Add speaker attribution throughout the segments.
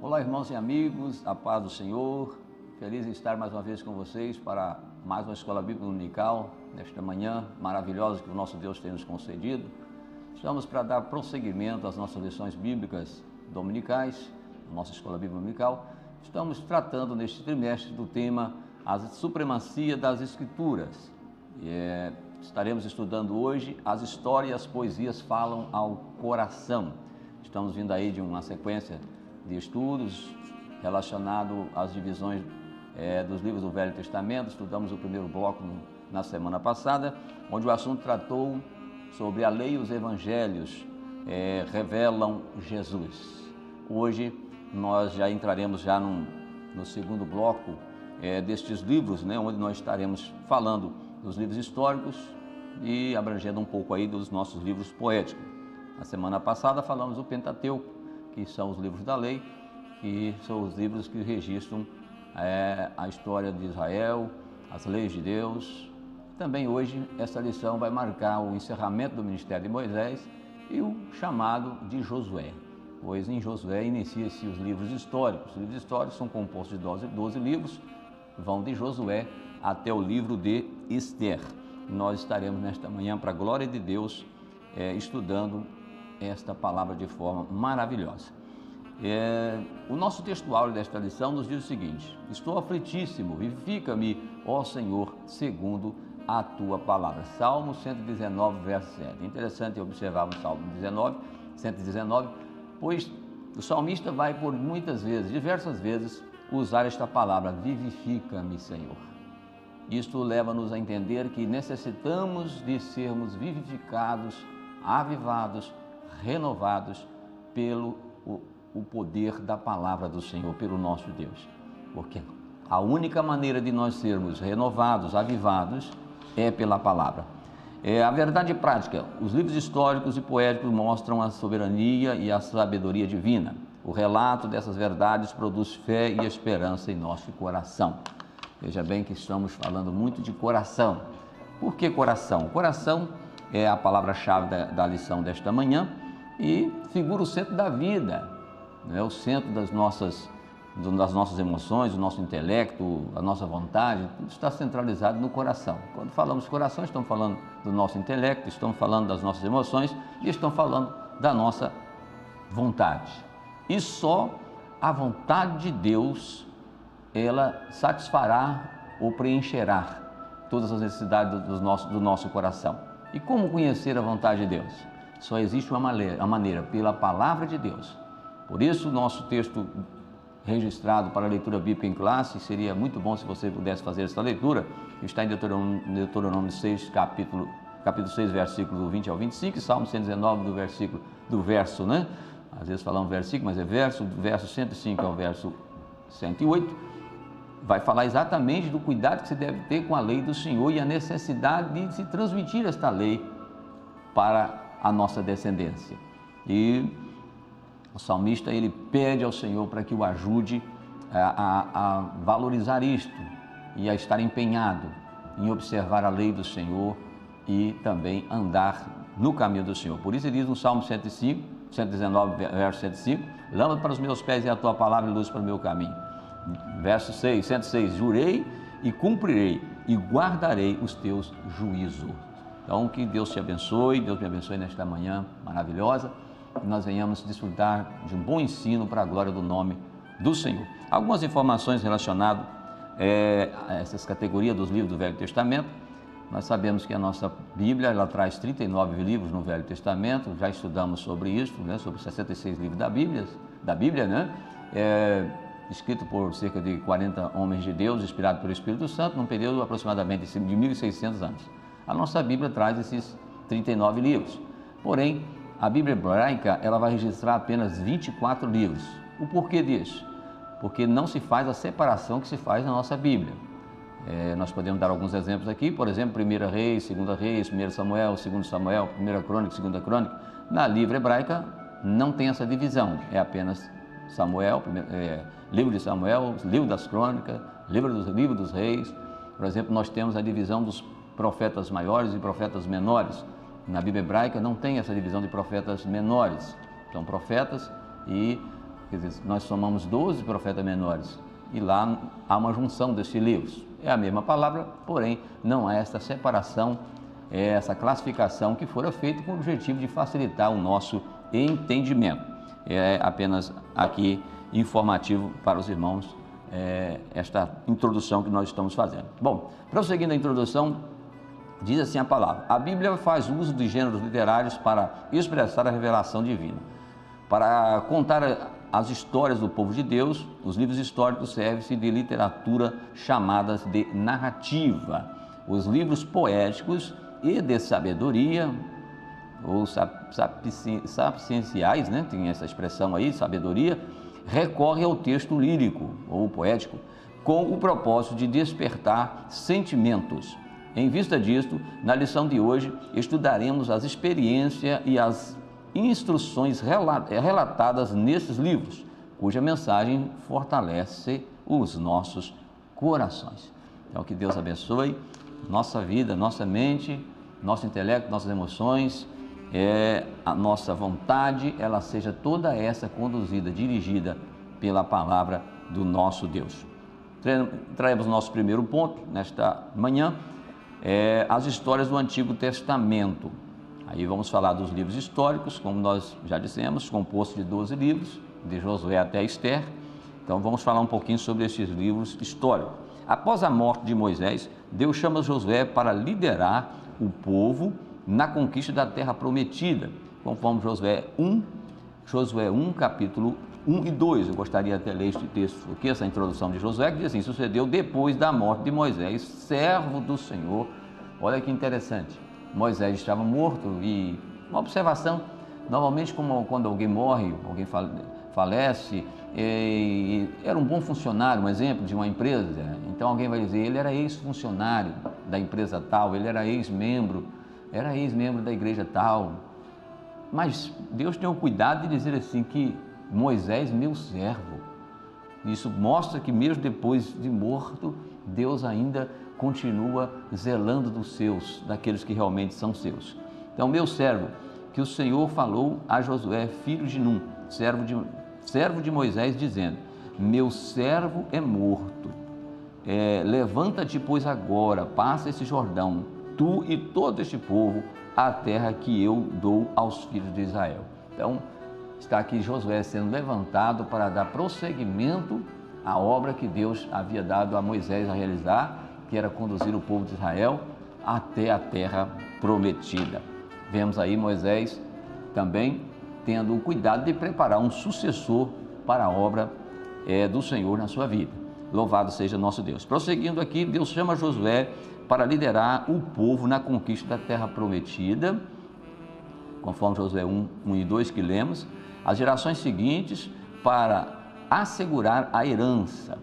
Speaker 1: Olá, irmãos e amigos, a paz do Senhor. Feliz em estar mais uma vez com vocês para mais uma Escola Bíblica Dominical, nesta manhã maravilhosa que o nosso Deus tem nos concedido. Estamos para dar prosseguimento às nossas lições bíblicas dominicais, nossa Escola Bíblica Dominical. Estamos tratando neste trimestre do tema a supremacia das Escrituras. Estaremos estudando hoje as histórias e as poesias falam ao coração. Estamos vindo aí de uma sequência de estudos relacionado às divisões dos livros do Velho Testamento. Estudamos o primeiro bloco na semana passada, onde o assunto tratou sobre a lei e os evangelhos revelam Jesus. Hoje nós já entraremos no segundo bloco destes livros, onde nós estaremos falando dos livros históricos e abrangendo um pouco aí dos nossos livros poéticos. Na semana passada falamos do Pentateuco, que são os livros da lei, que são os livros que registram a história de Israel, as leis de Deus. Também hoje essa lição vai marcar o encerramento do ministério de Moisés e o chamado de Josué, pois em Josué inicia-se os livros históricos. Os livros históricos são compostos de 12 livros, vão de Josué até o livro de Esther. Nós estaremos nesta manhã, para a glória de Deus, estudando esta palavra de forma maravilhosa. O nosso textuário desta lição nos diz o seguinte: estou aflitíssimo, vivifica-me, ó Senhor, segundo a tua palavra. Salmo 119, verso 7. Interessante observar o Salmo 119, pois o salmista vai por diversas vezes, usar esta palavra, vivifica-me, Senhor. Isto leva-nos a entender que necessitamos de sermos vivificados, avivados, renovados pelo o poder da palavra do Senhor, pelo nosso Deus. Porque a única maneira de nós sermos renovados, avivados, é pela palavra. A verdade prática, os livros históricos e poéticos mostram a soberania e a sabedoria divina. O relato dessas verdades produz fé e esperança em nosso coração. Veja bem que estamos falando muito de coração. Por que coração? Coração é a palavra-chave da lição desta manhã e figura o centro da vida, o centro das nossas emoções, do nosso intelecto, a nossa vontade, tudo está centralizado no coração. Quando falamos coração, estamos falando do nosso intelecto, estamos falando das nossas emoções e estamos falando da nossa vontade. E só a vontade de Deus, ela satisfará ou preencherá todas as necessidades do nosso coração. E como conhecer a vontade de Deus? Só existe uma maneira, pela palavra de Deus. Por isso, o nosso texto registrado para a leitura bíblica em classe, seria muito bom se você pudesse fazer essa leitura. Está em Deuteronômio 6, capítulo 6, versículo 20 ao 25, e Salmo 119, do verso, Às vezes falamos versículo, mas é verso, do verso 105 ao verso 108, vai falar exatamente do cuidado que se deve ter com a lei do Senhor e a necessidade de se transmitir esta lei para a nossa descendência. E o salmista, ele pede ao Senhor para que o ajude a valorizar isto e a estar empenhado em observar a lei do Senhor e também andar no caminho do Senhor. Por isso ele diz no Salmo 119, verso 105, lâmpada para os meus pés e a tua palavra e luz para o meu caminho. Verso 106, jurei e cumprirei e guardarei os teus juízos. Então, que Deus te abençoe, Deus me abençoe nesta manhã maravilhosa, que nós venhamos desfrutar de um bom ensino para a glória do nome do Senhor. Algumas informações relacionadas a essas categorias dos livros do Velho Testamento. Nós sabemos que a nossa Bíblia, ela traz 39 livros no Velho Testamento, já estudamos sobre isso, sobre 66 livros da Bíblia, escrito por cerca de 40 homens de Deus, inspirado pelo Espírito Santo, num período aproximadamente de 1.600 anos. A nossa Bíblia traz esses 39 livros. Porém, a Bíblia hebraica, ela vai registrar apenas 24 livros. O porquê disso? Porque não se faz a separação que se faz na nossa Bíblia. Nós podemos dar alguns exemplos aqui, por exemplo, 1 Reis, 2 Reis, 1 Samuel, 2 Samuel, 1 Crônica, 2 Crônica. Na Bíblia hebraica não tem essa divisão, é apenas Samuel, livro de Samuel, livro das Crônicas, livro dos Reis. Por exemplo, nós temos a divisão dos profetas maiores e profetas menores. Na Bíblia hebraica não tem essa divisão de profetas menores, são profetas e Quer dizer, nós somamos 12 profetas menores e lá há uma junção destes livros. É a mesma palavra, porém não há essa separação, essa classificação que fora feita com o objetivo de facilitar o nosso entendimento. É apenas aqui informativo para os irmãos esta introdução que nós estamos fazendo. Bom, prosseguindo a introdução, diz assim a palavra: a Bíblia faz uso de gêneros literários para expressar a revelação divina. Para contar as histórias do povo de Deus, os livros históricos servem-se de literatura chamadas de narrativa. Os livros poéticos e de sabedoria, ou sapienciais, né? Tem essa expressão aí, sabedoria, recorre ao texto lírico ou poético com o propósito de despertar sentimentos. Em vista disto, na lição de hoje, estudaremos as experiências e as instruções relatadas nesses livros, cuja mensagem fortalece os nossos corações. Então, que Deus abençoe nossa vida, nossa mente, nosso intelecto, nossas emoções, a nossa vontade, ela seja toda essa conduzida, dirigida pela palavra do nosso Deus. Traemos nosso primeiro ponto nesta manhã, as histórias do Antigo Testamento. Aí vamos falar dos livros históricos, como nós já dissemos, composto de 12 livros, de Josué até Esther. Então vamos falar um pouquinho sobre esses livros históricos. Após a morte de Moisés, Deus chama Josué para liderar o povo na conquista da terra prometida, conforme Josué 1, capítulo 1 e 2. Eu gostaria de ler este texto aqui, essa introdução de Josué, que diz assim: sucedeu depois da morte de Moisés, servo do Senhor. Olha que interessante. Moisés estava morto e uma observação, normalmente quando alguém morre, alguém falece, era um bom funcionário, um exemplo de uma empresa, então alguém vai dizer, ele era ex-funcionário da empresa tal, ele era ex-membro da igreja tal, mas Deus tem o cuidado de dizer assim que Moisés, meu servo. Isso mostra que mesmo depois de morto, Deus ainda continua zelando dos seus, daqueles que realmente são seus. Então, meu servo, que o Senhor falou a Josué, filho de Num, servo de Moisés, dizendo: meu servo é morto. Levanta-te, pois, agora, passa esse Jordão, tu e todo este povo, a terra que eu dou aos filhos de Israel. Então, está aqui Josué sendo levantado para dar prosseguimento à obra que Deus havia dado a Moisés a realizar, que era conduzir o povo de Israel até a terra prometida. Vemos aí Moisés também tendo o cuidado de preparar um sucessor para a obra do Senhor na sua vida. Louvado seja nosso Deus. Prosseguindo aqui, Deus chama Josué para liderar o povo na conquista da terra prometida, conforme Josué 1 e 2 que lemos, as gerações seguintes para assegurar a herança,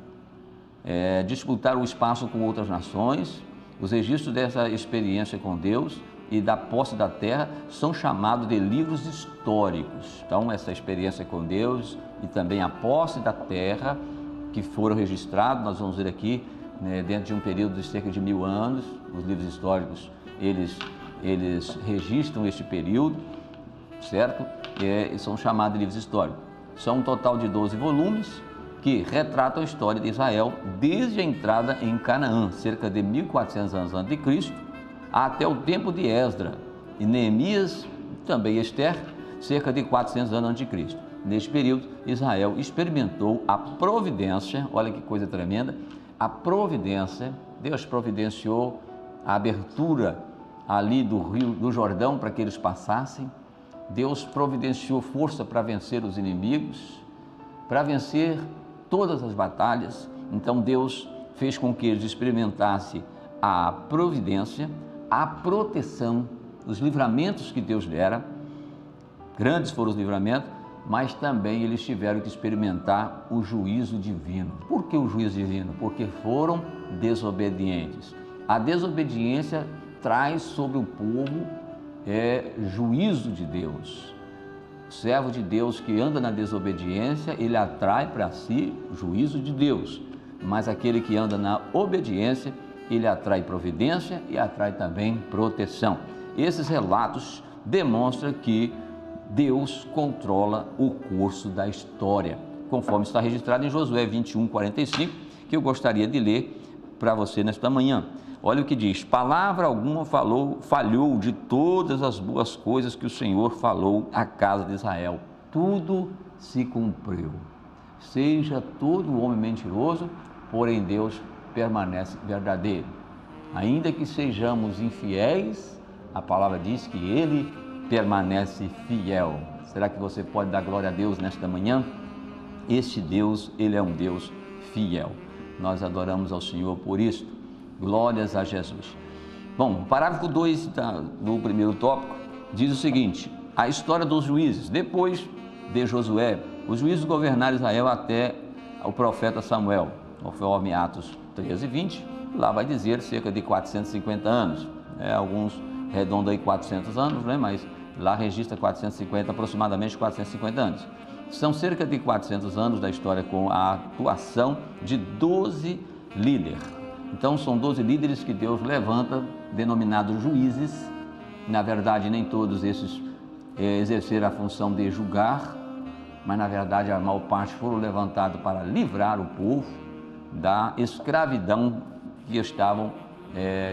Speaker 1: disputar o espaço com outras nações. Os registros dessa experiência com Deus e da posse da terra são chamados de livros históricos. Então, essa experiência com Deus e também a posse da terra que foram registrados, nós vamos ver aqui, dentro de um período de cerca de 1000 anos, os livros históricos, eles registram este período, certo? E são chamados de livros históricos. São um total de 12 volumes, que retratam a história de Israel desde a entrada em Canaã, cerca de 1400 anos antes de Cristo, até o tempo de Esdras e Neemias, também Esther, cerca de 400 anos antes de Cristo. Neste período, Israel experimentou a providência, olha que coisa tremenda, a providência, Deus providenciou a abertura ali do rio do Jordão para que eles passassem, Deus providenciou força para vencer os inimigos, para vencer todas as batalhas. Então Deus fez com que eles experimentassem a providência, a proteção, os livramentos que Deus dera. Grandes foram os livramentos, mas também eles tiveram que experimentar o juízo divino. Por que o juízo divino? Porque foram desobedientes. A desobediência traz sobre o povo juízo de Deus. O servo de Deus que anda na desobediência, ele atrai para si juízo de Deus, mas aquele que anda na obediência, ele atrai providência e atrai também proteção. Esses relatos demonstram que Deus controla o curso da história. conforme está registrado em Josué 21:45, que eu gostaria de ler para você nesta manhã. Olha o que diz: palavra alguma falhou de todas as boas coisas que o Senhor falou à casa de Israel. Tudo se cumpriu. Seja todo homem mentiroso, porém Deus permanece verdadeiro. Ainda que sejamos infiéis, a palavra diz que Ele permanece fiel. Será que você pode dar glória a Deus nesta manhã? Este Deus, Ele é um Deus fiel. Nós adoramos ao Senhor por isso. Glórias a Jesus. Bom, o parágrafo 2 do primeiro tópico diz o seguinte: a história dos juízes. Depois de Josué, os juízes governaram Israel até o profeta Samuel, conforme Atos 13:20, lá vai dizer cerca de 450 anos, alguns redondam aí 400 anos, mas lá registra 450, aproximadamente 450 anos. São cerca de 400 anos da história com a atuação de 12 líderes. Então são 12 líderes que Deus levanta, denominados juízes. Na verdade, nem todos esses exerceram a função de julgar, mas na verdade a maior parte foram levantados para livrar o povo da escravidão que estavam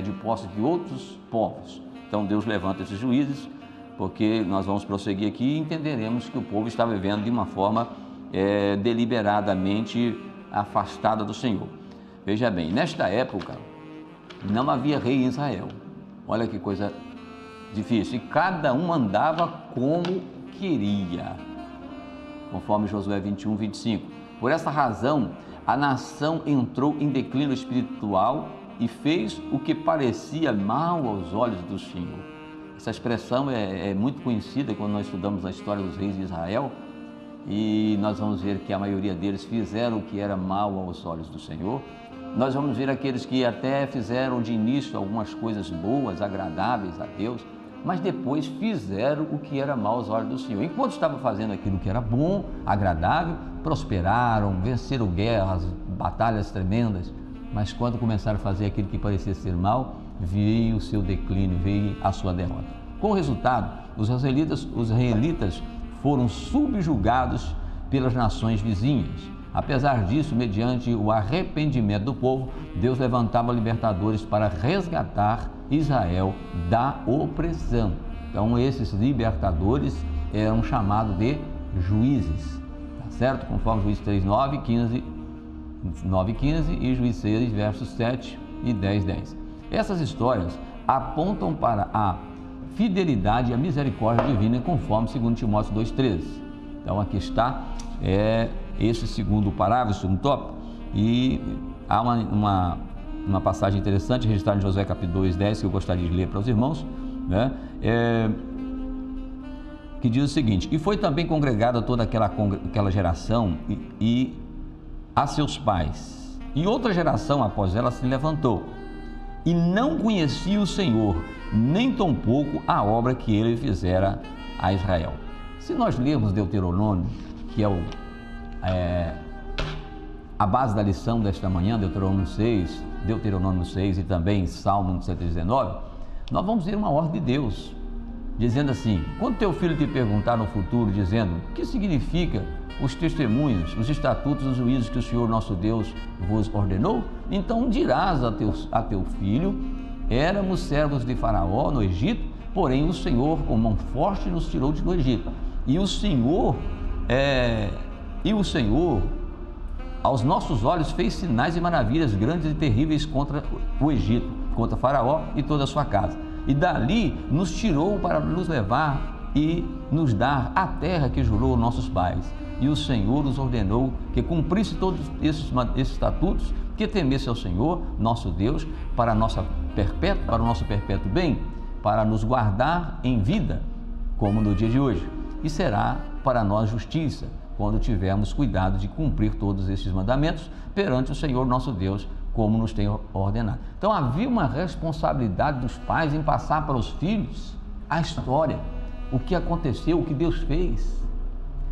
Speaker 1: de posse de outros povos. Então Deus levanta esses juízes, porque nós vamos prosseguir aqui e entenderemos que o povo está vivendo de uma forma deliberadamente afastada do Senhor. Veja bem, nesta época não havia rei em Israel. Olha que coisa difícil. E cada um andava como queria, conforme Josué 21:25. Por essa razão, a nação entrou em declínio espiritual e fez o que parecia mal aos olhos do Senhor. Essa expressão é muito conhecida quando nós estudamos a história dos reis de Israel, e nós vamos ver que a maioria deles fizeram o que era mal aos olhos do Senhor. Nós vamos ver aqueles que até fizeram de início algumas coisas boas, agradáveis a Deus, mas depois fizeram o que era mal aos olhos do Senhor. Enquanto estavam fazendo aquilo que era bom, agradável, prosperaram, venceram guerras, batalhas tremendas, mas quando começaram a fazer aquilo que parecia ser mal, veio o seu declínio, veio a sua derrota. Com o resultado, os israelitas foram subjugados pelas nações vizinhas. Apesar disso, mediante o arrependimento do povo, Deus levantava libertadores para resgatar Israel da opressão. Então, esses libertadores eram chamados de juízes, tá certo? Conforme Juízes 3:9-15 e Juízes 6, versos 7 e 10:10. Essas histórias apontam para a fidelidade e a misericórdia divina, conforme 2 Timóteo 2:13. Então, aqui está esse segundo parágrafo, segundo tópico, e há uma passagem interessante registrada em Josué capítulo 2:10 que eu gostaria de ler para os irmãos, que diz o seguinte: e foi também congregada toda aquela geração e a seus pais, e outra geração após ela se levantou e não conhecia o Senhor, nem tampouco a obra que ele fizera a Israel. Se nós lermos Deuteronômio, que é a base da lição desta manhã, Deuteronômio 6 e também Salmo 119, nós vamos ver uma ordem de Deus, dizendo assim: quando teu filho te perguntar no futuro, dizendo o que significa os testemunhos, os estatutos, os juízos que o Senhor nosso Deus vos ordenou, então dirás a teu filho: éramos servos de Faraó no Egito, porém o Senhor com mão forte nos tirou do Egito, e o Senhor aos nossos olhos fez sinais e maravilhas grandes e terríveis contra o Egito, contra Faraó e toda a sua casa, e dali nos tirou para nos levar e nos dar a terra que jurou nossos pais. E o Senhor nos ordenou que cumprisse todos esses estatutos, que temesse ao Senhor, nosso Deus, para o nosso perpétuo bem, para nos guardar em vida, como no dia de hoje. E será para nós justiça, quando tivermos cuidado de cumprir todos esses mandamentos perante o Senhor nosso Deus, como nos tem ordenado. Então havia uma responsabilidade dos pais em passar para os filhos a história, o que aconteceu, o que Deus fez.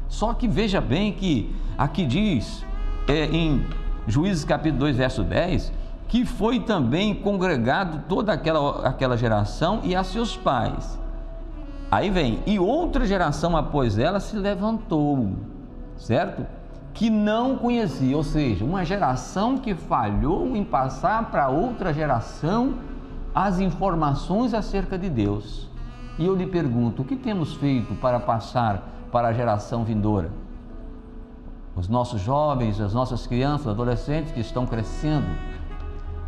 Speaker 1: Só que veja bem que aqui diz, em Juízes capítulo 2, verso 10, que foi também congregado toda aquela geração e a seus pais. Aí vem, e outra geração após ela se levantou, certo? que não conhecia, ou seja, uma geração que falhou em passar para outra geração as informações acerca de Deus. E eu lhe pergunto, o que temos feito para passar para a geração vindoura? Os nossos jovens, as nossas crianças, adolescentes que estão crescendo.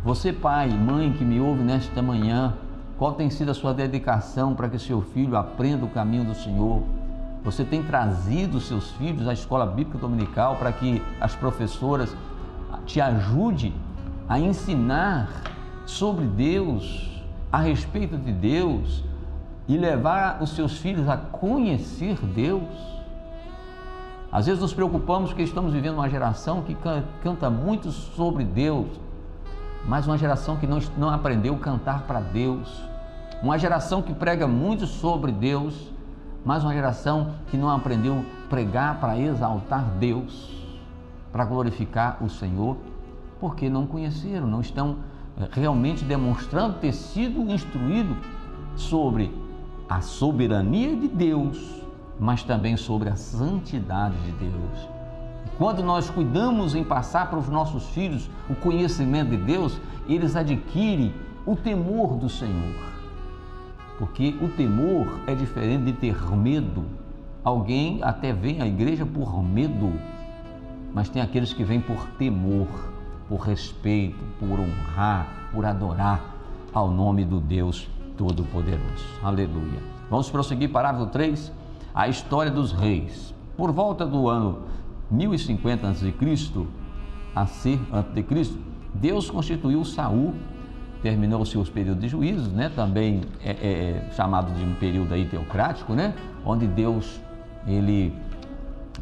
Speaker 1: Você, pai, mãe que me ouve nesta manhã, qual tem sido a sua dedicação para que seu filho aprenda o caminho do Senhor? Você tem trazido seus filhos à escola bíblica dominical para que as professoras te ajudem a ensinar sobre Deus, a respeito de Deus, e levar os seus filhos a conhecer Deus? Às vezes nos preocupamos porque estamos vivendo uma geração que canta muito sobre Deus, mas uma geração que não aprendeu a cantar para Deus, uma geração que prega muito sobre Deus, mas uma geração que não aprendeu a pregar para exaltar Deus, para glorificar o Senhor, porque não conheceram, não estão realmente demonstrando ter sido instruído sobre a soberania de Deus, mas também sobre a santidade de Deus. E quando nós cuidamos em passar para os nossos filhos o conhecimento de Deus, eles adquirem o temor do Senhor. Porque o temor é diferente de ter medo. Alguém até vem à igreja por medo, mas tem aqueles que vêm por temor, por respeito, por honrar, por adorar ao nome do Deus Todo-Poderoso. Aleluia. Vamos prosseguir, parágrafo 3, a história dos reis. Por volta do ano 1050 a.C., Deus constituiu Saul, terminou os seus períodos de juízos, também chamado de um período aí teocrático, onde Deus ele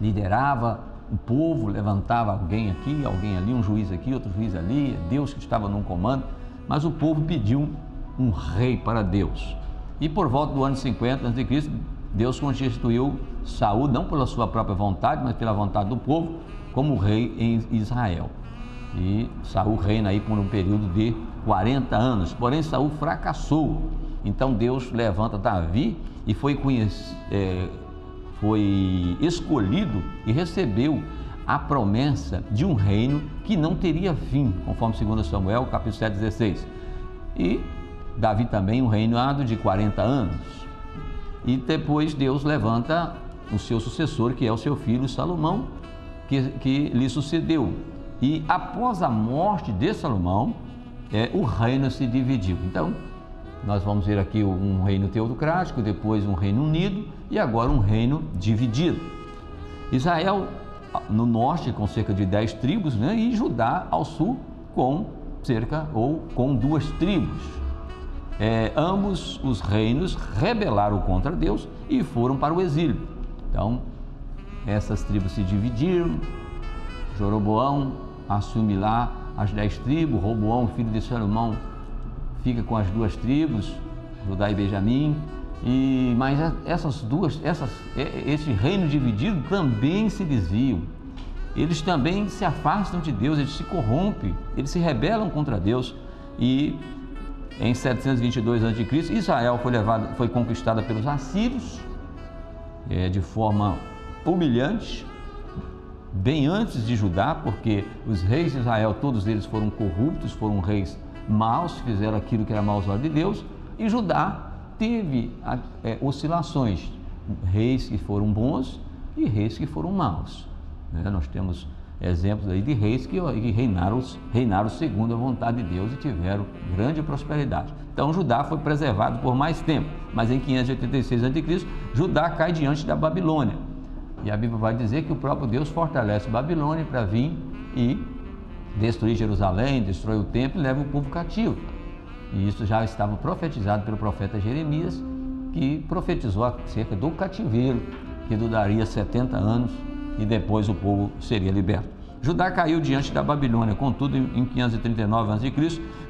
Speaker 1: liderava o povo, levantava alguém aqui, alguém ali, um juiz aqui, outro juiz ali, Deus que estava num comando, mas o povo pediu um rei para Deus. E por volta do ano 50 a.C., Deus constituiu Saul, não pela sua própria vontade, mas pela vontade do povo, como rei em Israel. E Saul reina aí por um período de 40 anos, porém Saul fracassou. Então Deus levanta Davi e foi escolhido e recebeu a promessa de um reino que não teria fim, conforme 2 Samuel, capítulo 7, 16. E Davi também um reinado de 40 anos. E depois Deus levanta o seu sucessor, que é o seu filho Salomão, que lhe sucedeu. E após a morte de Salomão, o reino se dividiu. Então, nós vamos ver aqui um reino teocrático, depois um reino unido e agora um reino dividido. Israel no norte com cerca de 10 tribos, e Judá ao sul com com 2 tribos. Ambos os reinos rebelaram contra Deus e foram para o exílio. Então, essas tribos se dividiram. Jeroboão assume lá as 10 tribos, Roboão, filho de Salomão, fica com as 2 tribos, Judá e Benjamim, mas esse reino dividido também se desviam, eles também se afastam de Deus, eles se corrompem, eles se rebelam contra Deus. E em 722 a.C., Israel foi conquistada pelos assírios, de forma humilhante, bem antes de Judá, porque os reis de Israel, todos eles foram corruptos, foram reis maus, fizeram aquilo que era mau aos olhos de Deus, e Judá teve oscilações, reis que foram bons e reis que foram maus. Nós temos exemplos aí de reis que reinaram segundo a vontade de Deus e tiveram grande prosperidade. Então Judá foi preservado por mais tempo, mas em 586 a.C., Judá cai diante da Babilônia. E a Bíblia vai dizer que o próprio Deus fortalece Babilônia para vir e destruir Jerusalém, destrói o templo e leva o povo cativo. E isso já estava profetizado pelo profeta Jeremias, que profetizou acerca do cativeiro, que duraria 70 anos e depois o povo seria liberto. Judá caiu diante da Babilônia, contudo, em 539 a.C.,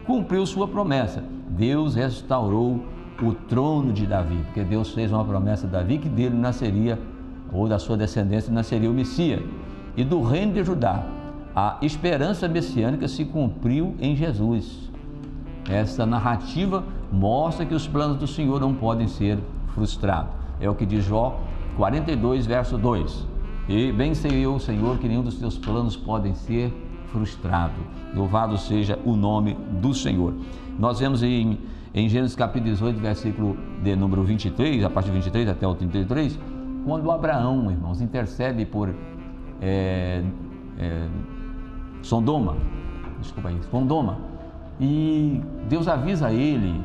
Speaker 1: cumpriu sua promessa. Deus restaurou o trono de Davi, porque Deus fez uma promessa a Davi que dele nasceria, ou da sua descendência nasceria o Messias. E do reino de Judá, a esperança messiânica se cumpriu em Jesus. Essa narrativa mostra que os planos do Senhor não podem ser frustrados. É o que diz Jó 42, verso 2. E bem sei eu, Senhor, que nenhum dos teus planos podem ser frustrado. Louvado seja o nome do Senhor. Nós vemos em Gênesis capítulo 18, versículo de número 23, a partir de 23 até o 33, quando Abraão, irmãos, intercede por Sodoma, e Deus avisa a ele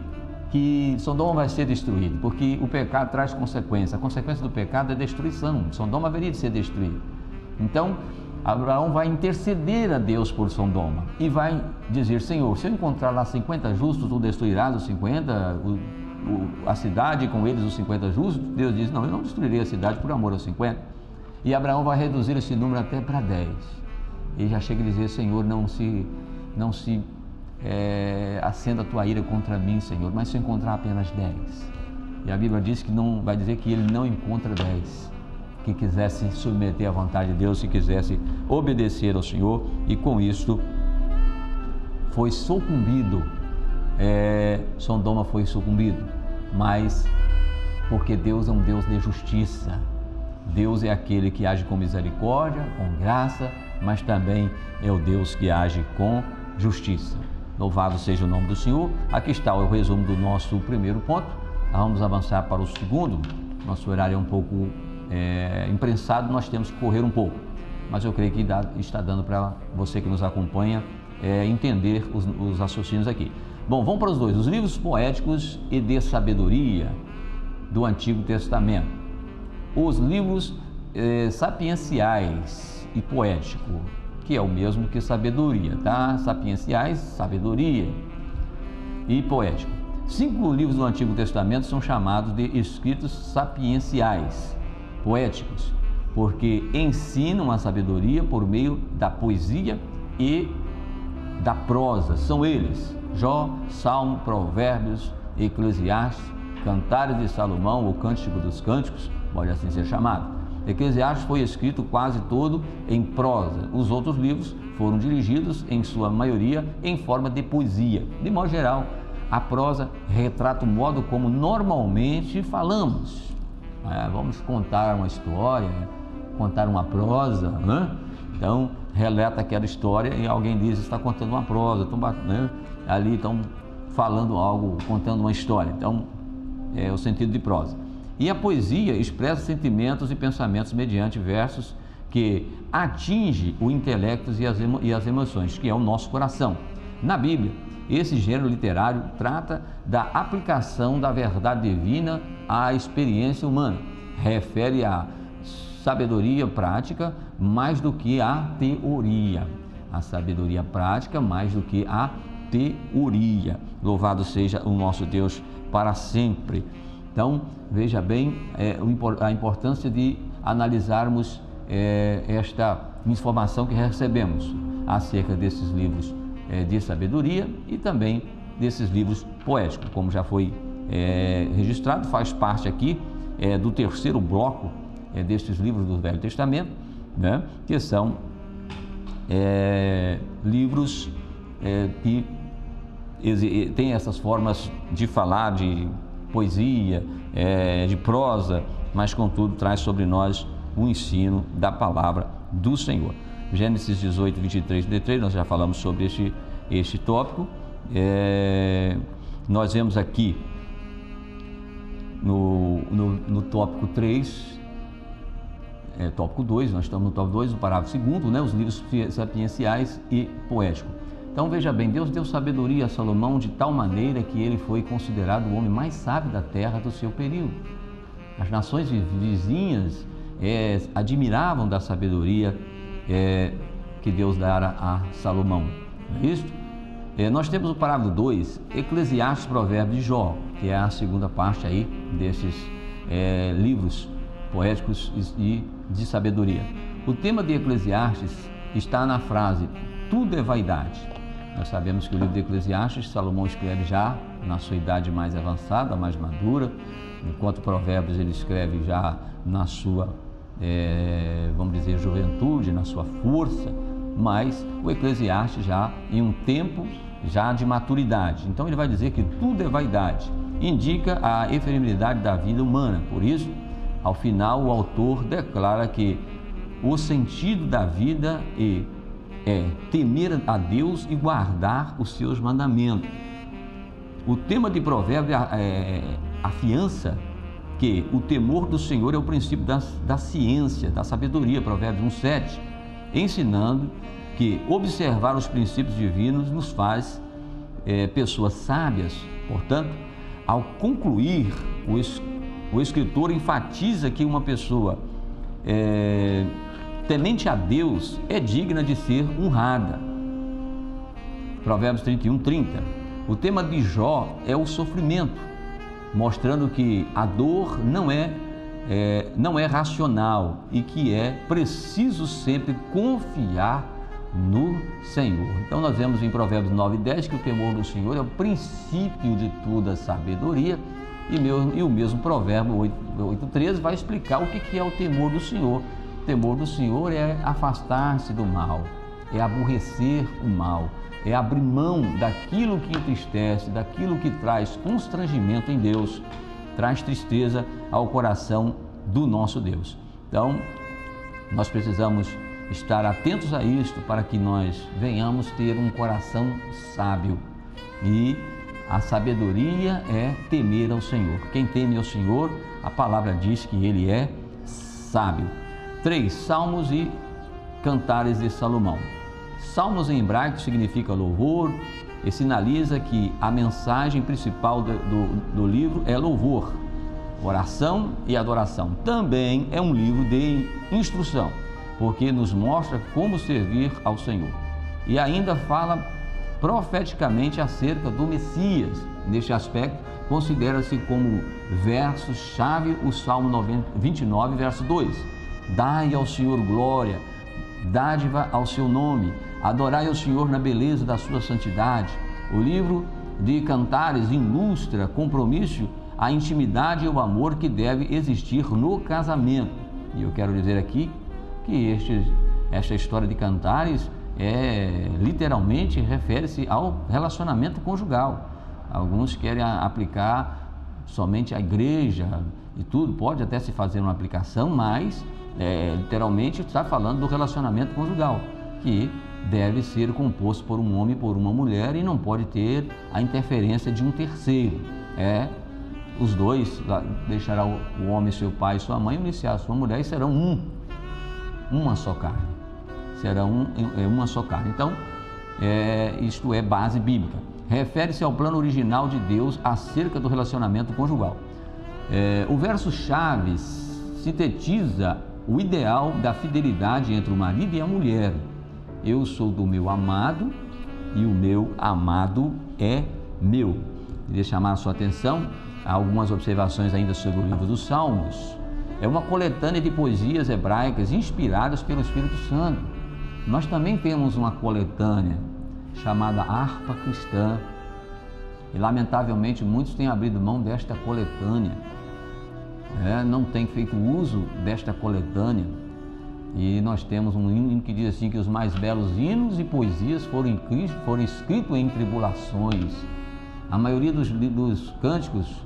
Speaker 1: que Sodoma vai ser destruído, porque o pecado traz consequência. A consequência do pecado é destruição. Sodoma haveria de ser destruído. Então, Abraão vai interceder a Deus por Sodoma e vai dizer: Senhor, se eu encontrar lá 50 justos, tu destruirás os 50, a cidade com eles os 50 justos? Deus diz: não, eu não destruirei a cidade por amor aos 50. E Abraão vai reduzir esse número até para 10. E já chega a dizer: Senhor, não se acenda a tua ira contra mim, Senhor, mas se eu encontrar apenas 10. E a Bíblia diz que não vai dizer que ele não encontra 10 que quisesse submeter à vontade de Deus, que quisesse obedecer ao Senhor, e com isso foi sucumbido. Sodoma foi sucumbido, mas porque Deus é um Deus de justiça. Deus é aquele que age com misericórdia, com graça, mas também é o Deus que age com justiça. Louvado seja o nome do Senhor. Aqui está o resumo do nosso primeiro ponto. Nós vamos avançar para o segundo. Nosso horário é um pouco imprensado, nós temos que correr um pouco, mas eu creio que está dando para você que nos acompanha entender os raciocínios aqui. Bom, vamos para os dois, os livros poéticos e de sabedoria do Antigo Testamento. Os livros sapienciais e poético, que é o mesmo que sabedoria, tá? Sapienciais, sabedoria e poético. 5 livros do Antigo Testamento são chamados de escritos sapienciais, poéticos, porque ensinam a sabedoria por meio da poesia e da prosa. São eles: Jó, Salmo, Provérbios, Eclesiastes, Cantares de Salomão, o Cântico dos Cânticos, pode assim ser chamado. Eclesiastes foi escrito quase todo em prosa. Os outros livros foram dirigidos, em sua maioria, em forma de poesia. De modo geral, a prosa retrata o modo como normalmente falamos. Vamos contar uma história, contar uma prosa, né? Então, relata aquela história e alguém diz: está contando uma prosa, ali estão falando algo, contando uma história. Então, é o sentido de prosa. E a poesia expressa sentimentos e pensamentos mediante versos que atinge o intelecto e as emoções, que é o nosso coração. Na Bíblia, esse gênero literário trata da aplicação da verdade divina à experiência humana. Refere à sabedoria prática mais do que à teoria. A sabedoria prática mais do que a teoria. Louvado seja o nosso Deus para sempre. Então, veja bem a importância de analisarmos esta informação que recebemos acerca desses livros de sabedoria e também desses livros poéticos, como já foi registrado, faz parte aqui do terceiro bloco destes livros do Velho Testamento, né, que são livros que têm essas formas de falar, de poesia, de prosa, mas contudo traz sobre nós o ensino da palavra do Senhor. Gênesis 18, 23 e 23, nós já falamos sobre este tópico. Nós vemos aqui no tópico 3, tópico 2, nós estamos no tópico 2, no parágrafo 2º, né, os livros sapienciais e poéticos. Então veja bem, Deus deu sabedoria a Salomão de tal maneira que ele foi considerado o homem mais sábio da terra do seu período. As nações vizinhas admiravam da sabedoria que Deus dara a Salomão. Não é isso? Nós temos o parágrafo 2, Eclesiastes, Provérbios e Jó, que é a segunda parte aí desses livros poéticos e de sabedoria. O tema de Eclesiastes está na frase: tudo é vaidade. Nós sabemos que o livro de Eclesiastes, Salomão escreve já na sua idade mais avançada, mais madura, enquanto Provérbios ele escreve já na sua, vamos dizer, juventude, na sua força, mas o Eclesiastes já em um tempo já de maturidade. Então ele vai dizer que tudo é vaidade, indica a efemeridade da vida humana. Por isso, ao final, o autor declara que o sentido da vida é temer a Deus e guardar os seus mandamentos. O tema de Provérbios afiança que o temor do Senhor é o princípio da ciência, da sabedoria, Provérbios 1:7, ensinando que observar os princípios divinos nos faz pessoas sábias. Portanto, ao concluir, o escritor enfatiza que uma pessoa temente a Deus é digna de ser honrada. Provérbios 31:30. O tema de Jó é o sofrimento, mostrando que a dor não é racional e que é preciso sempre confiar no Senhor. Então nós vemos em Provérbios 9:10 que o temor do Senhor é o princípio de toda sabedoria, e o mesmo Provérbio 8:13 vai explicar o que é o temor do Senhor. O temor do Senhor é afastar-se do mal, é aborrecer o mal, é abrir mão daquilo que entristece, daquilo que traz constrangimento em Deus, traz tristeza ao coração do nosso Deus. Então, nós precisamos estar atentos a isto para que nós venhamos ter um coração sábio. E a sabedoria é temer ao Senhor. Quem teme ao Senhor, a palavra diz que ele é sábio. 3. Salmos e cantares de Salomão. Salmos em hebraico significa louvor e sinaliza que a mensagem principal do livro é louvor, oração e adoração. Também é um livro de instrução, porque nos mostra como servir ao Senhor. E ainda fala profeticamente acerca do Messias. Neste aspecto, considera-se como verso-chave o Salmo 29, verso 2. Dai ao Senhor glória, dádiva ao seu nome, adorai ao Senhor na beleza da sua santidade. O livro de Cantares ilustra compromisso, a intimidade e o amor que deve existir no casamento. E eu quero dizer aqui que esta história de Cantares literalmente refere-se ao relacionamento conjugal. Alguns querem aplicar somente a igreja e tudo, pode até se fazer uma aplicação, mas literalmente está falando do relacionamento conjugal, que deve ser composto por um homem e por uma mulher e não pode ter a interferência de um terceiro. Os dois deixarão o homem, seu pai e sua mãe, iniciar a sua mulher e serão uma só carne. Serão uma só carne. Então, isto é base bíblica. Refere-se ao plano original de Deus acerca do relacionamento conjugal. O verso-chave sintetiza o ideal da fidelidade entre o marido e a mulher. Eu sou do meu amado e o meu amado é meu. Queria chamar a sua atenção a algumas observações ainda sobre o livro dos Salmos. É uma coletânea de poesias hebraicas inspiradas pelo Espírito Santo. Nós também temos uma coletânea chamada Harpa Cristã. E lamentavelmente muitos têm abrido mão desta coletânea. Não têm feito uso desta coletânea. E nós temos um hino que diz assim que os mais belos hinos e poesias foram escritos em tribulações. A maioria dos cânticos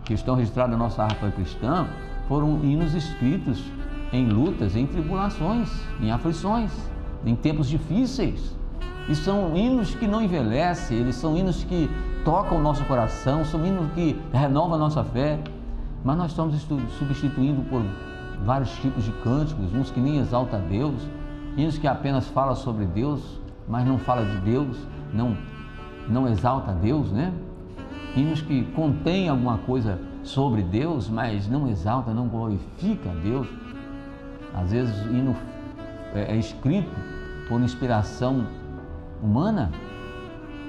Speaker 1: que estão registrados na nossa harpa cristã foram hinos escritos em lutas, em tribulações, em aflições, em tempos difíceis. E são hinos que não envelhecem, eles são hinos que tocam o nosso coração, são hinos que renovam a nossa fé. Mas nós estamos substituindo por vários tipos de cânticos, uns que nem exaltam a Deus, hinos que apenas falam sobre Deus, mas não falam de Deus, não exalta a Deus, né? Hinos que contêm alguma coisa sobre Deus, mas não exalta, não glorifica a Deus. Às vezes o hino é escrito por inspiração humana,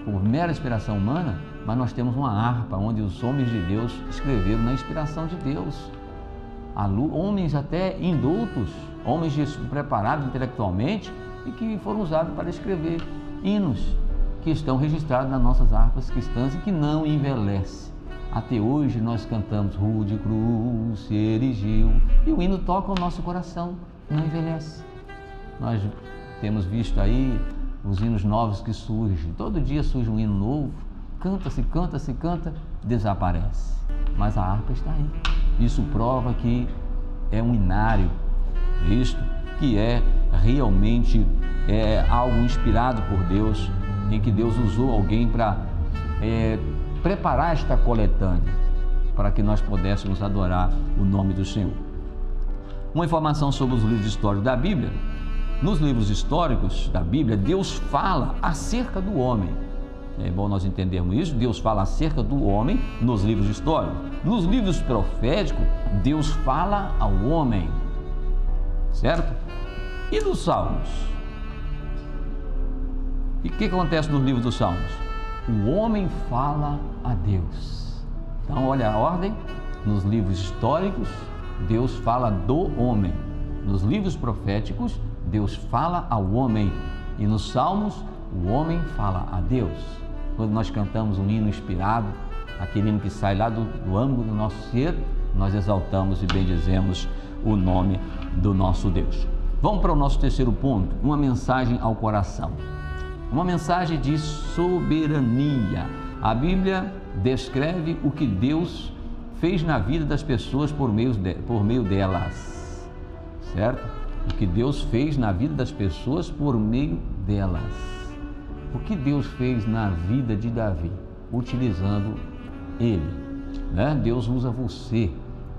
Speaker 1: por mera inspiração humana, mas nós temos uma harpa onde os homens de Deus escreveram na inspiração de Deus. Homens até indultos, homens preparados intelectualmente e que foram usados para escrever hinos que estão registrados nas nossas harpas cristãs e que não envelhecem. Até hoje nós cantamos Rude Cruz se erigiu e o hino toca o nosso coração, não envelhece. Nós temos visto aí os hinos novos que surgem, todo dia surge um hino novo, canta, desaparece, mas a harpa está aí. Isso prova que é um inário. Isto que é realmente algo inspirado por Deus, em que Deus usou alguém para preparar esta coletânea, para que nós pudéssemos adorar o nome do Senhor. Uma informação sobre os livros históricos da Bíblia. Nos livros históricos da Bíblia, Deus fala acerca do homem. É bom nós entendermos isso. Deus fala acerca do homem nos livros históricos. Nos livros proféticos, Deus fala ao homem, certo? E nos Salmos? E o que acontece nos livros dos Salmos? O homem fala a Deus. Então, olha a ordem. Nos livros históricos, Deus fala do homem. Nos livros proféticos, Deus fala ao homem. E nos Salmos, o homem fala a Deus. Quando nós cantamos um hino inspirado, aquele hino que sai lá do âmago do nosso ser, nós exaltamos e bendizemos o nome do nosso Deus. Vamos para o nosso terceiro ponto, uma mensagem ao coração. Uma mensagem de soberania. A Bíblia descreve o que Deus fez na vida das pessoas por meio delas, certo? O que Deus fez na vida das pessoas por meio delas. O que Deus fez na vida de Davi, utilizando ele, né? Deus usa você.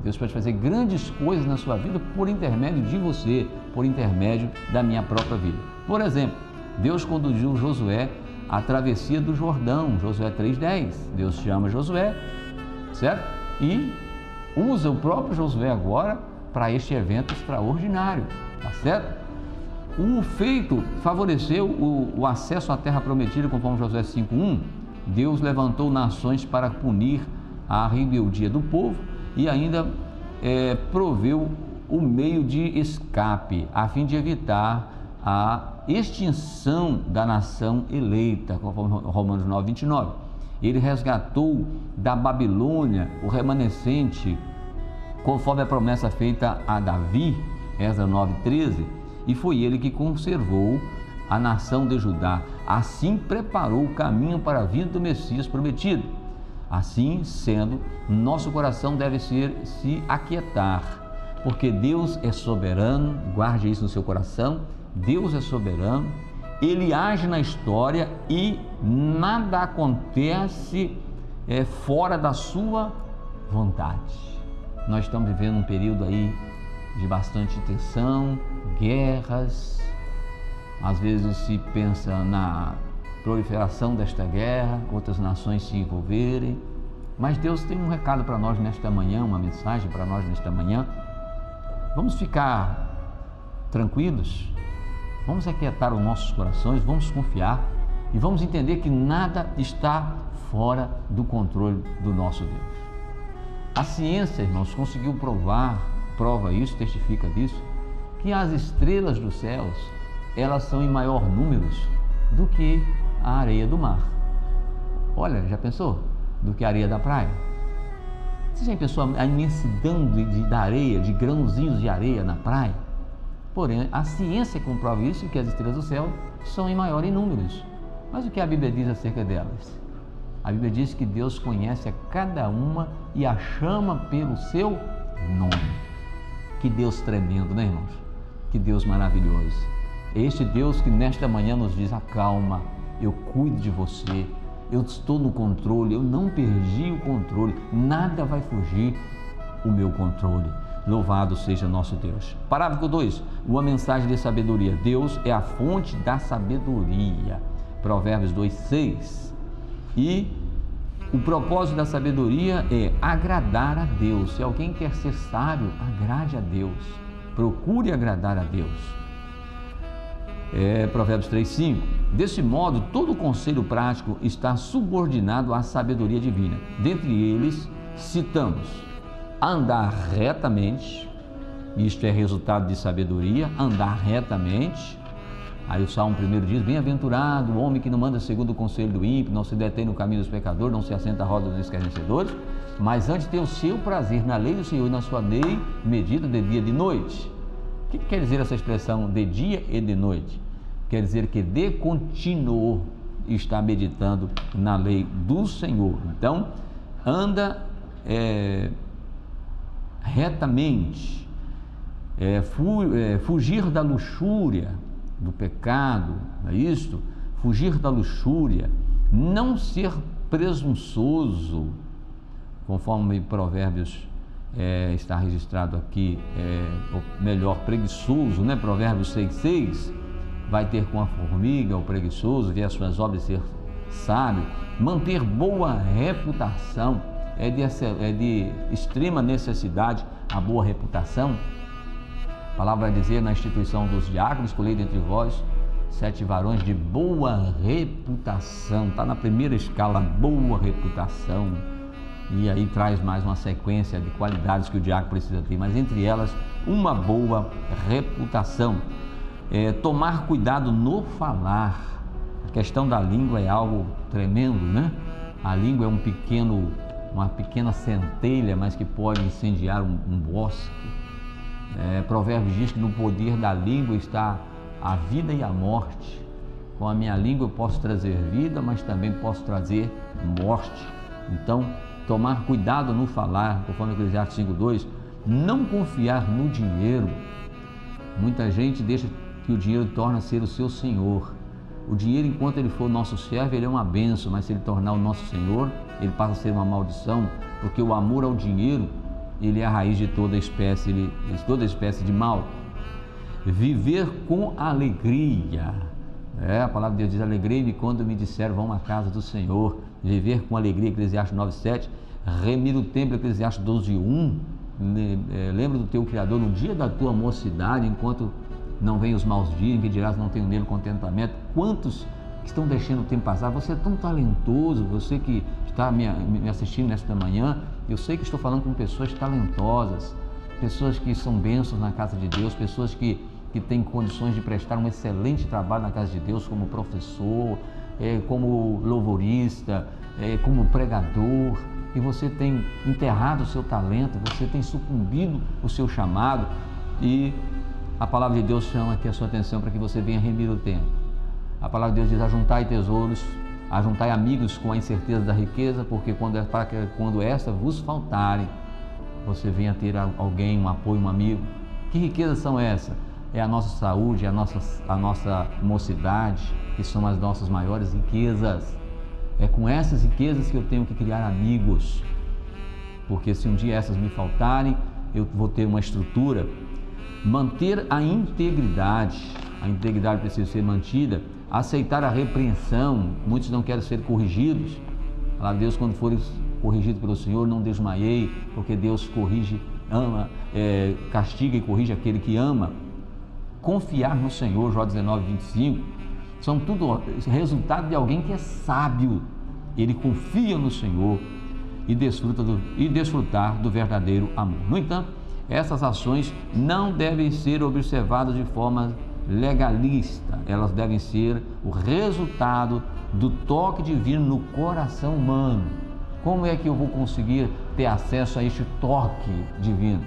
Speaker 1: Deus pode fazer grandes coisas na sua vida por intermédio de você, por intermédio da minha própria vida. Por exemplo, Deus conduziu Josué à travessia do Jordão, Josué 3,10. Deus chama Josué, certo? E usa o próprio Josué agora para este evento extraordinário, tá certo? O feito favoreceu o acesso à terra prometida, conforme Josué 5,1. Deus levantou nações para punir a rebeldia do povo e ainda proveu o meio de escape, a fim de evitar a extinção da nação eleita, conforme Romanos 9,29. Ele resgatou da Babilônia o remanescente, conforme a promessa feita a Davi, Esdras 9,13, e foi ele que conservou a nação de Judá. Assim preparou o caminho para a vinda do Messias prometido. Assim sendo, nosso coração deve se aquietar, porque Deus é soberano. Guarde isso no seu coração. Deus é soberano, Ele age na história e nada acontece fora da sua vontade. Nós estamos vivendo um período aí de bastante tensão, guerras. Às vezes se pensa na proliferação desta guerra, outras nações se envolverem, mas Deus tem um recado para nós nesta manhã, uma mensagem para nós nesta manhã. Vamos ficar tranquilos, vamos aquietar os nossos corações, vamos confiar e vamos entender que nada está fora do controle do nosso Deus. A ciência, irmãos, conseguiu prova isso, testifica disso, que as estrelas dos céus, elas são em maior número do que a areia do mar. Olha, já pensou? Do que a areia da praia? Você já pensou a imensidão da areia, de grãozinhos de areia na praia? Porém, a ciência comprova isso, que as estrelas do céu são em maior em números. Mas o que a Bíblia diz acerca delas? A Bíblia diz que Deus conhece a cada uma e a chama pelo seu nome. Que Deus tremendo, né, irmãos? Que Deus maravilhoso. Este Deus que nesta manhã nos diz: acalma, eu cuido de você, eu estou no controle, eu não perdi o controle, nada vai fugir o meu controle. Louvado seja nosso Deus. Parágrafo 2, uma mensagem de sabedoria. Deus é a fonte da sabedoria. Provérbios 2,6. E o propósito da sabedoria é agradar a Deus. Se alguém quer ser sábio, agrade a Deus. Procure agradar a Deus. Provérbios 3,5. Desse modo, todo conselho prático está subordinado à sabedoria divina. Dentre eles, citamos andar retamente, isto é resultado de sabedoria, andar retamente. Aí o Salmo 1 diz: bem-aventurado o homem que não anda segundo o conselho do ímpio, não se detém no caminho dos pecadores, não se assenta à roda dos escarnecedores, mas antes tem o seu prazer na lei do Senhor e na sua lei medita de dia e de noite. O que quer dizer essa expressão de dia e de noite? Quer dizer que de contínuo está meditando na lei do Senhor. Então, anda retamente, fugir da luxúria, do pecado, não é isto? Fugir da luxúria, não ser presunçoso, conforme Provérbios está registrado aqui, ou melhor, preguiçoso, né? Provérbios 6,6, vai ter com a formiga o preguiçoso, ver as suas obras ser sábio. Manter boa reputação, é de extrema necessidade a boa reputação. A palavra vai dizer na instituição dos diáconos: escolhei dentre vós 7 varões de boa reputação. Está na primeira escala, boa reputação. E aí traz mais uma sequência de qualidades que o diácono precisa ter, mas entre elas, uma boa reputação. Tomar cuidado no falar. A questão da língua é algo tremendo, né? A língua é uma pequena centelha, mas que pode incendiar um bosque. Provérbios diz que no poder da língua está a vida e a morte. Com a minha língua eu posso trazer vida, mas também posso trazer morte. Então, tomar cuidado no falar, conforme Eclesiastes 5,2, não confiar no dinheiro. Muita gente deixa que o dinheiro torne a ser o seu senhor. O dinheiro, enquanto ele for nosso servo, ele é uma bênção, mas se ele tornar o nosso senhor, ele passa a ser uma maldição, porque o amor ao dinheiro, ele é a raiz de toda espécie de mal. Viver com alegria. A palavra de Deus diz: alegrei-me quando me disseram, vão à casa do Senhor. Viver com alegria, Eclesiastes 9,7. Remir o templo, Eclesiastes 12,1. Lembra do teu Criador no dia da tua mocidade, enquanto não vem os maus dias, em que dirás não tenho nele contentamento. Quantos que estão deixando o tempo passar? Você é tão talentoso, você que está me assistindo nesta manhã, eu sei que estou falando com pessoas talentosas, pessoas que são bênçãos na casa de Deus, pessoas que têm condições de prestar um excelente trabalho na casa de Deus, como professor, como louvorista, como pregador, e você tem enterrado o seu talento, você tem sucumbido o seu chamado, e a palavra de Deus chama aqui a sua atenção para que você venha remir o tempo. A palavra de Deus diz: ajuntai tesouros, ajuntai amigos com a incerteza da riqueza, porque quando esta vos faltarem, você venha ter alguém, um apoio, um amigo. Que riquezas são essas? É a nossa saúde, a nossa mocidade, que são as nossas maiores riquezas. É com essas riquezas que eu tenho que criar amigos, porque se um dia essas me faltarem, eu vou ter uma estrutura. Manter a integridade precisa ser mantida. Aceitar a repreensão, muitos não querem ser corrigidos. Fala: Deus, quando fores corrigido pelo Senhor, não desmaiei, porque Deus corrige, ama, castiga e corrige aquele que ama. Confiar no Senhor, Jó 19:25, são tudo resultado de alguém que é sábio. Ele confia no Senhor e desfrutar do verdadeiro amor. No entanto, essas ações não devem ser observadas de forma legalista, elas devem ser o resultado do toque divino no coração humano. Como é que eu vou conseguir ter acesso a este toque divino?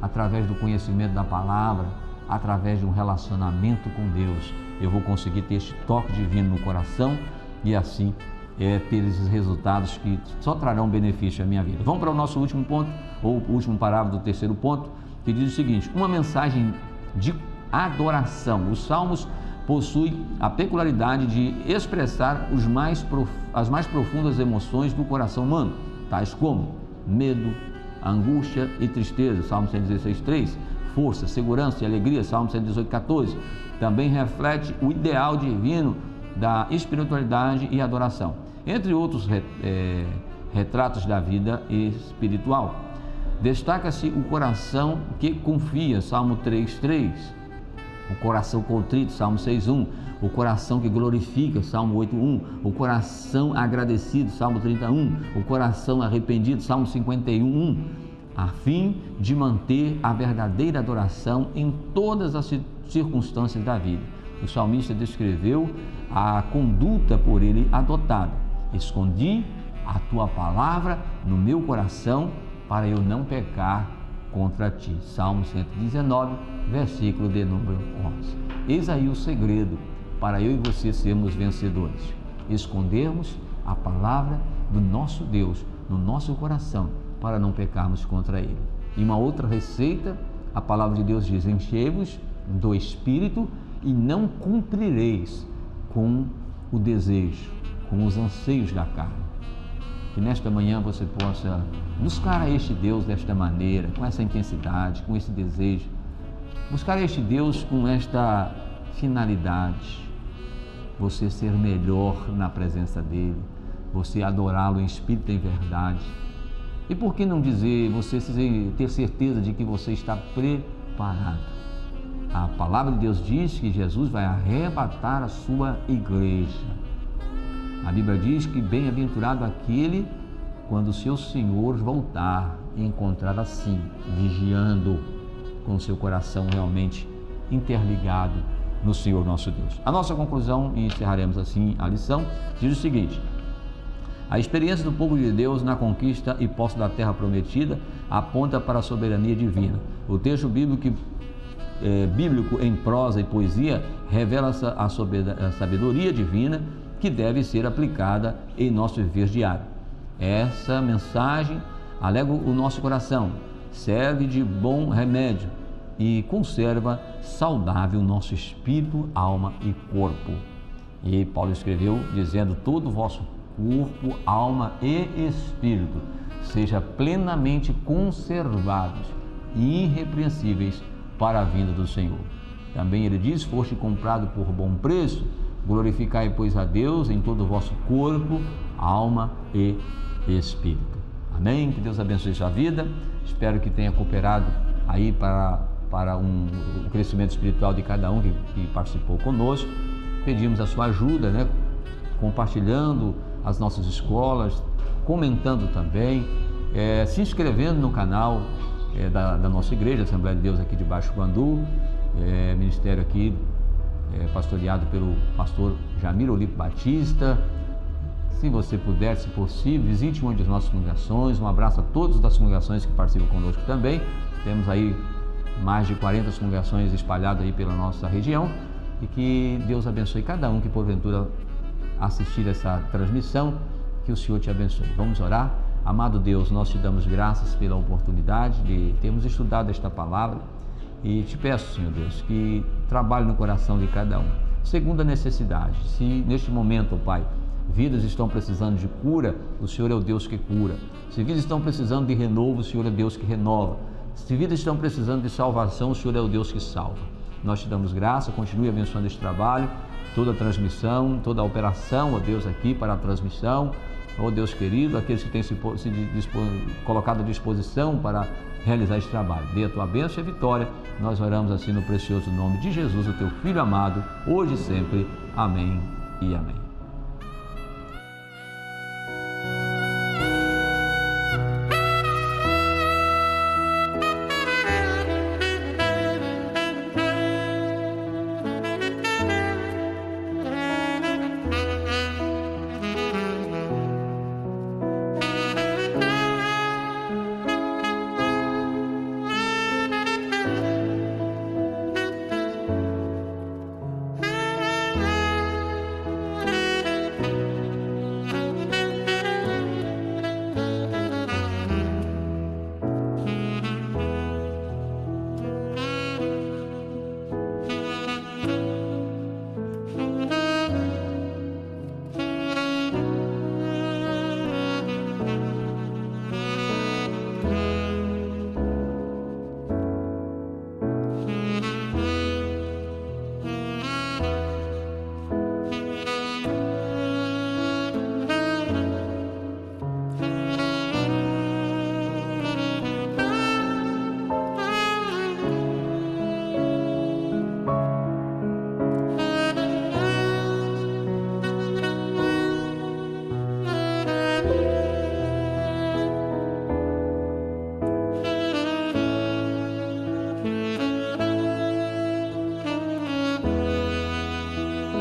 Speaker 1: Através do conhecimento da palavra, através de um relacionamento com Deus. Eu vou conseguir ter este toque divino no coração e assim ter esses resultados que só trarão benefício à minha vida. Vamos para o nosso último ponto, ou o último parágrafo do terceiro ponto, que diz o seguinte: uma mensagem de adoração. Os salmos possuem a peculiaridade de expressar as mais profundas emoções do coração humano, tais como medo, angústia e tristeza, Salmo 116:3, força, segurança e alegria, Salmo 118:14. Também reflete o ideal divino da espiritualidade e adoração, entre outros retratos da vida espiritual. Destaca-se o coração que confia, Salmo 3:3, o coração contrito, Salmo 6:1, o coração que glorifica, Salmo 8:1, o coração agradecido, Salmo 31, o coração arrependido, Salmo 51:1, a fim de manter a verdadeira adoração em todas as circunstâncias da vida. O salmista descreveu a conduta por ele adotada: escondi a tua palavra no meu coração para eu não pecar contra ti. Salmo 119, versículo de número 11. Eis aí o segredo para eu e você sermos vencedores: escondermos a palavra do nosso Deus no nosso coração para não pecarmos contra ele. E uma outra receita, a palavra de Deus diz: enchei-vos do Espírito e não cumprireis com o desejo, com os anseios da carne. Que nesta manhã você possa buscar a este Deus desta maneira, com essa intensidade, com esse desejo. Buscar a este Deus com esta finalidade. Você ser melhor na presença dEle, você adorá-lo em espírito e em verdade. E por que não dizer, você ter certeza de que você está preparado? A palavra de Deus diz que Jesus vai arrebatar a sua igreja. A Bíblia diz que bem-aventurado aquele quando o seu Senhor voltar e encontrar assim, vigiando, com o seu coração realmente interligado no Senhor nosso Deus. A nossa conclusão, e encerraremos assim a lição, diz o seguinte: a experiência do povo de Deus na conquista e posse da terra prometida aponta para a soberania divina. O texto bíblico em prosa e poesia revela a sabedoria divina que deve ser aplicada em nosso viver diário. Essa mensagem alegra o nosso coração, serve de bom remédio e conserva saudável nosso espírito, alma e corpo. E Paulo escreveu dizendo: todo o vosso corpo, alma e espírito seja plenamente conservados e irrepreensíveis para a vinda do Senhor. Também ele diz: foste comprado por bom preço, glorificai, pois, a Deus em todo o vosso corpo, alma e espírito. Amém? Que Deus abençoe sua vida. Espero que tenha cooperado aí para o crescimento espiritual de cada um que participou conosco. Pedimos a sua ajuda, compartilhando as nossas escolas, comentando também, se inscrevendo no canal da nossa igreja, Assembleia de Deus aqui de Baixo Guandu, ministério aqui pastoreado pelo pastor Jamir Olipo Batista. Se você puder, se possível, visite uma de nossas congregações. Um abraço a todos das congregações que participam conosco também. Temos aí mais de 40 congregações espalhadas aí pela nossa região, e que Deus abençoe cada um que porventura assistir essa transmissão, que o Senhor te abençoe. Vamos orar. Amado Deus, nós te damos graças pela oportunidade de termos estudado esta palavra e te peço, Senhor Deus, que trabalhe no coração de cada um, segundo a necessidade. Se neste momento, Pai, vidas estão precisando de cura, o Senhor é o Deus que cura. Se vidas estão precisando de renovo, o Senhor é Deus que renova. Se vidas estão precisando de salvação, o Senhor é o Deus que salva. Nós te damos graça, continue abençoando este trabalho, toda a transmissão, toda a operação, ó Deus, aqui para a transmissão, ó Deus querido, aqueles que têm se colocado à disposição para realizar este trabalho. Dê a tua bênção e vitória. Nós oramos assim no precioso nome de Jesus, o teu Filho amado, hoje e sempre. Amém e amém.